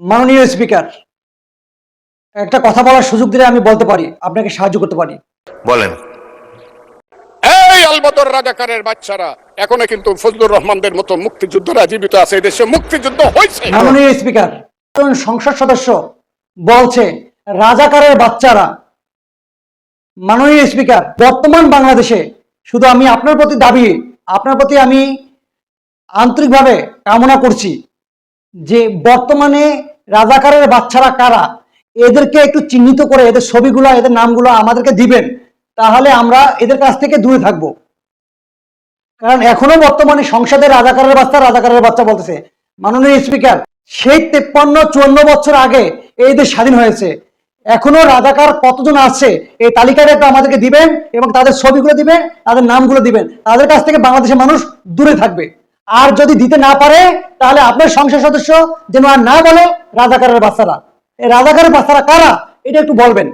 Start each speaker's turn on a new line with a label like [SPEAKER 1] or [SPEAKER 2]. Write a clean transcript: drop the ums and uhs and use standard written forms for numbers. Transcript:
[SPEAKER 1] মাননীয় স্পিকার, একটা কথা বলার সুযোগ দিলে আমি বলতে পারি, আপনাকে সাহায্য করতে পারি।
[SPEAKER 2] বলেন।
[SPEAKER 3] এই আলবদর রাজাকারের বাচ্চারা এখনো কিন্তু ফজলুর রহমানদের মতো মুক্তিযোদ্ধারা জীবিত আছে। এই দেশে মুক্তিযুদ্ধ হয়েছে।
[SPEAKER 1] মাননীয় স্পিকার, সংসদ সদস্য বলছে রাজাকারের বাচ্চারা। মাননীয় স্পিকার, বর্তমান বাংলাদেশে শুধু আমি আপনার প্রতি আমি আন্তরিকভাবে কামনা করছি যে বর্তমানে রাজাকারের বাচ্চারা কারা, এদেরকে একটু চিহ্নিত করে এদের ছবিগুলো, এদের নামগুলো আমাদেরকে দিবেন, তাহলে আমরা এদের কাছ থেকে দূরে থাকব। কারণ এখনো বর্তমানে সংসদে রাজাকারের বাচ্চা বলতেছে। মাননীয় স্পিকার, সেই 53-54 বছর আগে এই দেশ স্বাধীন হয়েছে, এখনো রাজাকার কতজন আছে এই তালিকাটা একটু আমাদেরকে দিবেন এবং তাদের ছবিগুলো দিবেন, তাদের নামগুলো দিবেন, তাদের কাছ থেকে বাংলাদেশের মানুষ দূরে থাকবে। আর যদি দিতে না পারে তাহলে আপনার সংসদ সদস্য যেন আর না বলে রাজাকারের বাচ্চারা। এই রাজাকারের বাচ্চারা কারা এটা একটু বলবেন।